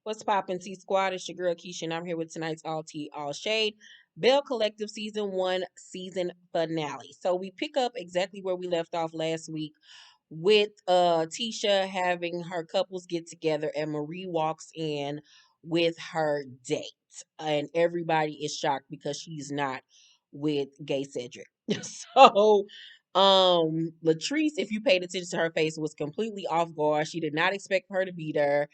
What's poppin' T Squad? It's your girl Keisha, and I'm here with tonight's All Tea, All Shade Belle Collective Season 1 season finale. So we pick up exactly where we left off last week with Tisha having her couples get together, and Marie walks in with her date. And everybody is shocked because she's not with Gay Cedric. So Latrice, if you paid attention to her face, was completely off guard. She did not expect her to be there.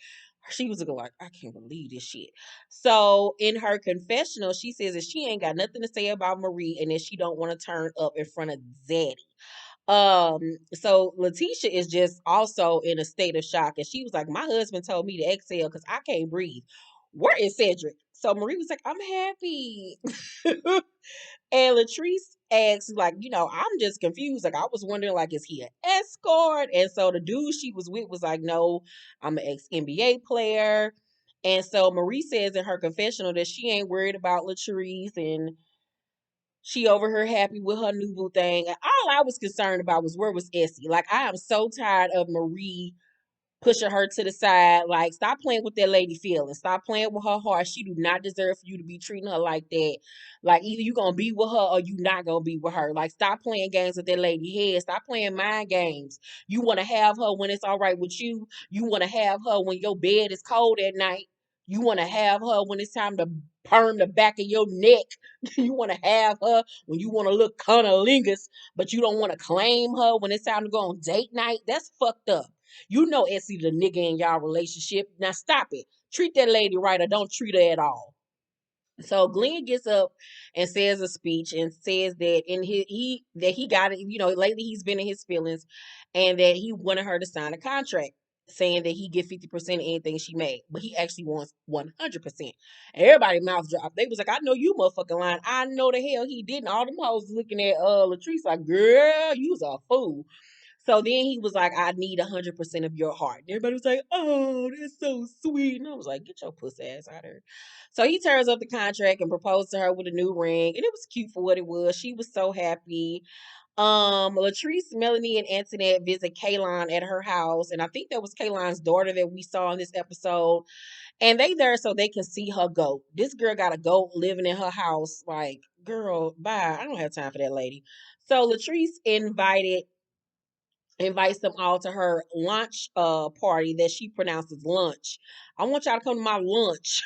She was looking like, I can't believe this shit. So in her confessional, she says that she ain't got nothing to say about Marie and that she don't want to turn up in front of Zaddy. So Letitia is just also in a state of shock, and she was like, "My husband told me to exhale because I can't breathe. Where is Cedric?" So Marie was like, "I'm happy." And Latrice asks, like, I'm just confused. Like, I was wondering, like, is he an escort? And so the dude she was with was like, no, I'm an ex NBA player. And so Marie says in her confessional that she ain't worried about Latrice and she over here happy with her new boo thing. And all I was concerned about was where was Essie. Like, I am so tired of Marie pushing her to the side. Like, stop playing with that lady feelings. Stop playing with her heart. She do not deserve for you to be treating her like that. Like, either you gonna be with her or you not gonna be with her. Like, stop playing games with that lady head. Stop playing mind games. You want to have her when it's all right with you. You want to have her when your bed is cold at night. You want to have her when it's time to perm the back of your neck. You want to have her when you want to look cunnilingus, but you don't want to claim her when it's time to go on date night. That's fucked up. You know Essie the nigga in y'all relationship. Now stop it. Treat that lady right or don't treat her at all. So Glenn gets up and says a speech and says that in he got it, lately he's been in his feelings and that he wanted her to sign a contract saying that he get 50% of anything she made, but he actually wants 100%. Everybody mouth dropped. They was like, I know you motherfucking lying. I know the hell he didn't. All them hoes looking at Latrice like, girl, you was a fool. So then he was like, I need 100% of your heart. And everybody was like, oh, that's so sweet. And I was like, get your pussy ass out of here. So he turns up the contract and proposed to her with a new ring. And it was cute for what it was. She was so happy. Latrice, Melanie, and Antoinette visit Kaylon at her house. And I think that was Kaylon's daughter that we saw in this episode. And they there so they can see her goat. This girl got a goat living in her house. Like, girl, bye. I don't have time for that lady. So Latrice invites them all to her lunch party that she pronounces lunch. I want y'all to come to my lunch.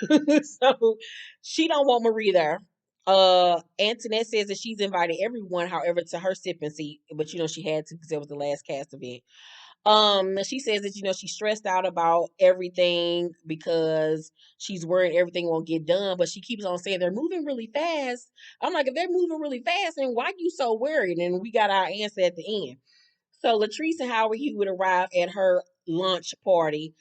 So she don't want Marie there. Antoinette says that she's invited everyone, however, to her sipping seat, but she had to because it was the last cast event. She says that she's stressed out about everything because she's worried everything won't get done, but she keeps on saying they're moving really fast. I'm like, if they're moving really fast, then why you so worried? And we got our answer at the end. So Latrice and Howard Hewitt arrived at her lunch party,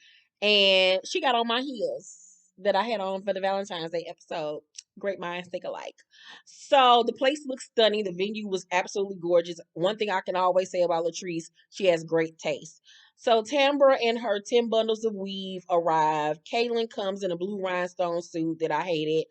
and she got on my heels that I had on for the Valentine's Day episode. Great minds think alike. So the place looks stunning. The venue was absolutely gorgeous. One thing I can always say about Latrice, she has great taste. So Tambra and her 10 bundles of weave arrived. Kaylin comes in a blue rhinestone suit that I hated.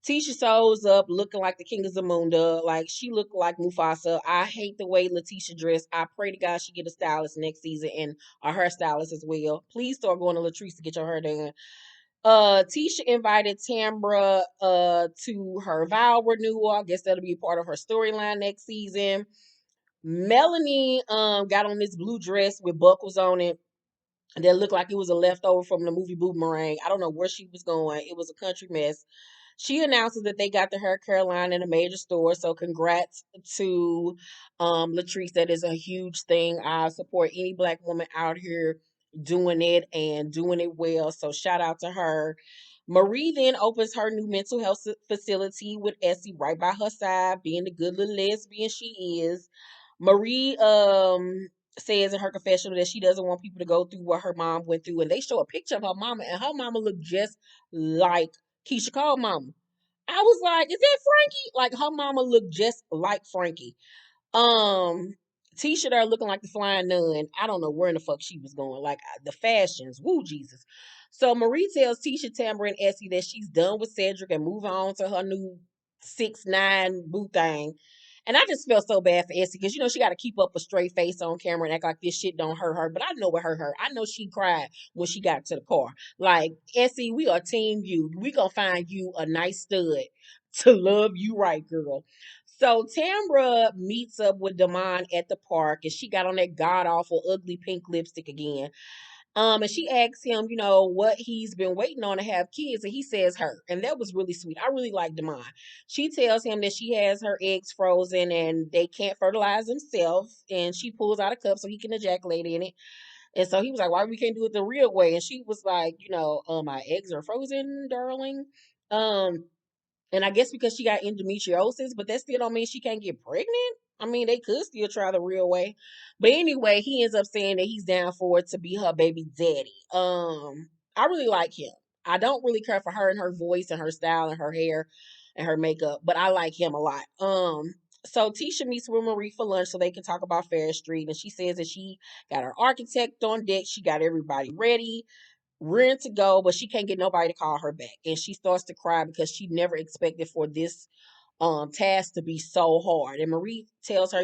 Tisha shows up looking like the King of Zamunda. Like, she looked like Mufasa. I hate the way Letitia dressed. I pray to God she get a stylist next season and a hairstylist as well. Please start going to Latrice to get your hair done. Tisha invited Tambra to her vow renewal. I guess that'll be a part of her storyline next season. Melanie got on this blue dress with buckles on it that looked like it was a leftover from the movie Boomerang. I don't know where she was going. It was a country mess. She announces that they got the hair care line in a major store. So congrats to Latrice. That is a huge thing. I support any black woman out here doing it and doing it well. So shout out to her. Marie then opens her new mental health facility with Essie right by her side, being the good little lesbian she is. Marie says in her confessional that she doesn't want people to go through what her mom went through, and they show a picture of her mama, and her mama looked just like Keisha Cole mama. I was like, is that Frankie? Like, her mama looked just like Frankie. Um, Tisha there looking like the flying nun. I don't know where in the fuck she was going. Like, the fashions. Woo, Jesus. So Marie tells Tisha, Tamara, and Essie that she's done with Cedric and move on to her new 6'9" boo thing. And I just felt so bad for Essie because she got to keep up a straight face on camera and act like this shit don't hurt her. But I know what hurt her. I know she cried when she got to the car. Like, Essie, we are team you. We gonna find you a nice stud to love you right, girl. So Tamra meets up with Damon at the park and she got on that god awful ugly pink lipstick again. And she asks him, what he's been waiting on to have kids, and he says her. And that was really sweet. I really like Demond. She tells him that she has her eggs frozen and they can't fertilize themselves, and she pulls out a cup so he can ejaculate in it. And so he was like, why we can't do it the real way? And she was like, my eggs are frozen, darling. Um, and I guess because she got endometriosis, but that still don't mean she can't get pregnant. I mean, they could still try the real way. But anyway, he ends up saying that he's down for it to be her baby daddy. I really like him. I don't really care for her and her voice and her style and her hair and her makeup, but I like him a lot. So Tisha meets with Marie for lunch so they can talk about Ferris Street, and she says that she got her architect on deck. She got everybody ready rearing to go, but she can't get nobody to call her back. And she starts to cry because she never expected for this task to be so hard. And Marie tells her,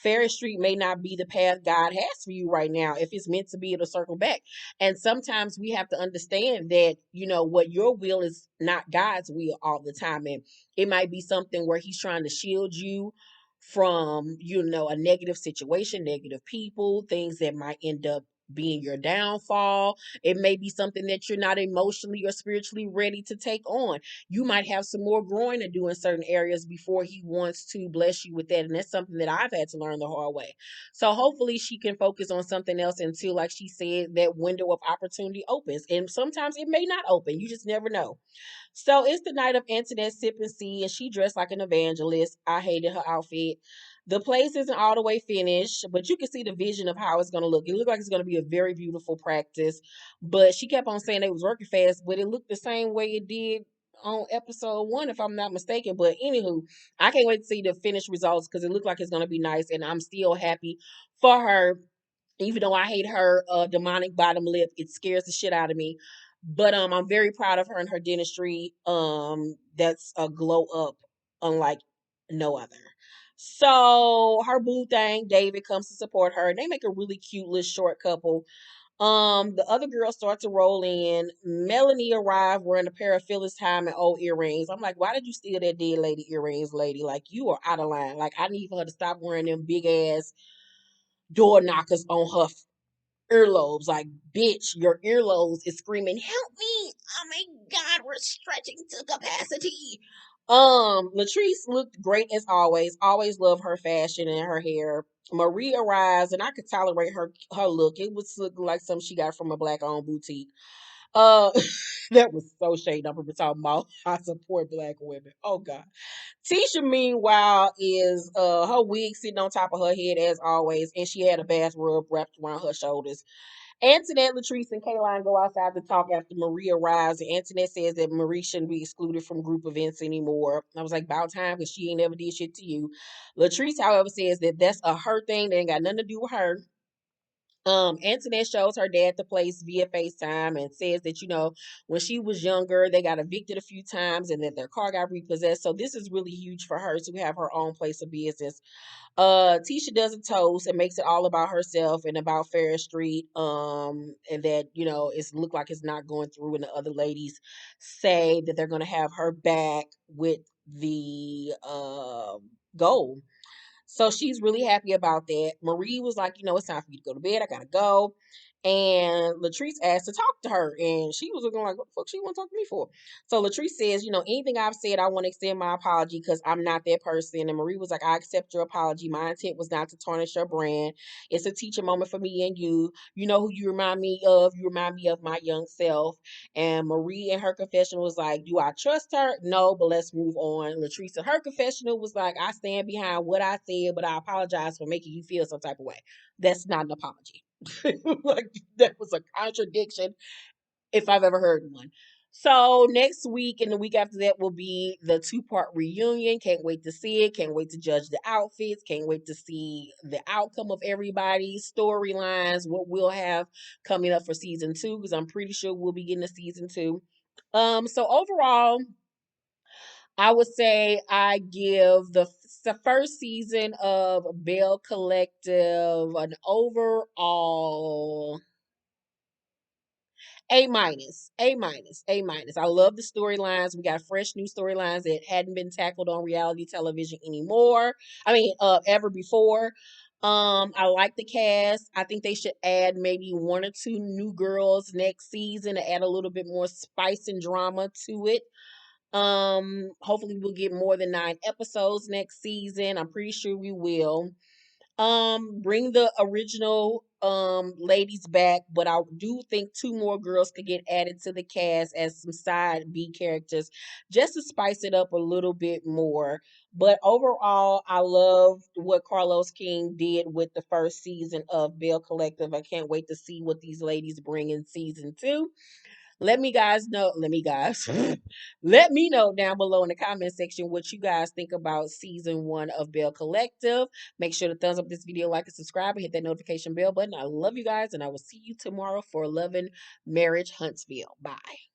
Ferris Street may not be the path God has for you right now. If it's meant to be, it'll circle back. And sometimes we have to understand that, what your will is not God's will all the time. And it might be something where he's trying to shield you from, a negative situation, negative people, things that might end up being your downfall. It may be something that you're not emotionally or spiritually ready to take on. You might have some more growing to do in certain areas before he wants to bless you with that. And that's something that I've had to learn the hard way. So hopefully she can focus on something else until, like she said, that window of opportunity opens. And sometimes it may not open. You just never know. So it's the night of Antoinette Sip and See, and she dressed like an evangelist. I hated her outfit. The place isn't all the way finished, but you can see the vision of how it's going to look. It looked like it's going to be a very beautiful practice, but she kept on saying they was working fast, but it looked the same way it did on episode 1, if I'm not mistaken. But anywho, I can't wait to see the finished results because it looked like it's going to be nice, and I'm still happy for her even though I hate her demonic bottom lip. It scares the shit out of me. But I'm very proud of her and her dentistry. That's a glow up unlike no other. So her boo thing, David comes to support her. They make a really cute little short couple. The other girls start to roll in. Melanie arrived wearing a pair of Phyllis Time and old earrings. I'm like, why did you steal that dead lady earrings, lady? Like, you are out of line. Like, I need for her to stop wearing them big ass door knockers on her earlobes. Like, bitch, your earlobes is screaming, help me. Oh my God, we're stretching to capacity. Latrice looked great as always. Always love her fashion and her hair. Marie arrives, and I could tolerate her look. It was looking like something she got from a black owned boutique. Uh, that was so shade up. We're talking about I support black women. Oh God. Tisha, meanwhile, is her wig sitting on top of her head as always, and she had a bath rug wrapped around her shoulders. Antoinette, Latrice, and Kayline go outside to talk after Marie arrives, and Antoinette says that Marie shouldn't be excluded from group events anymore. I was like, about time, because she ain't never did shit to you. Latrice, however, says that that's a her thing, that ain't got nothing to do with her. Antoinette shows her dad the place via FaceTime and says that, when she was younger, they got evicted a few times and that their car got repossessed. So this is really huge for her to have her own place of business. Tisha does a toast and makes it all about herself and about Ferris Street. And that, it's look like it's not going through, and the other ladies say that they're gonna have her back with the gold. So she's really happy about that. Marie was like, it's time for you to go to bed. I gotta go. And Latrice asked to talk to her, and she was looking like, what the fuck she want to talk to me for? So Latrice says, anything I've said, I want to extend my apology because I'm not that person. And Marie was like, I accept your apology. My intent was not to tarnish your brand. It's a teaching moment for me and you. You know who you remind me of? You remind me of my young self. And Marie in her confessional was like, do I trust her? No, but let's move on. Latrice in her confessional was like, I stand behind what I said, but I apologize for making you feel some type of way. That's not an apology. Like, that was a contradiction if I've ever heard one. So next week and the week after that will be the 2-part reunion. Can't wait to see it. Can't wait to judge the outfits. Can't wait to see the outcome of everybody's storylines, what we'll have coming up for season 2, because I'm pretty sure we'll be getting a season 2. So overall, I would say I give the the first season of Belle Collective, an overall A minus, A minus, A minus. I love the storylines. We got fresh new storylines that hadn't been tackled on reality television anymore. Ever before. I like the cast. I think they should add maybe one or two new girls next season to add a little bit more spice and drama to it. Hopefully we'll get more than 9 episodes next season. I'm pretty sure we will. Bring the original ladies back, but I do think two more girls could get added to the cast as some side B characters just to spice it up a little bit more. But overall, I love what Carlos King did with the first season of Belle Collective. I can't wait to see what these ladies bring in season 2. Let me know down below in the comment section what you guys think about season 1 of Belle Collective. Make sure to thumbs up this video, like and subscribe, and hit that notification bell button. I love you guys, and I will see you tomorrow for Love and Marriage Huntsville. Bye.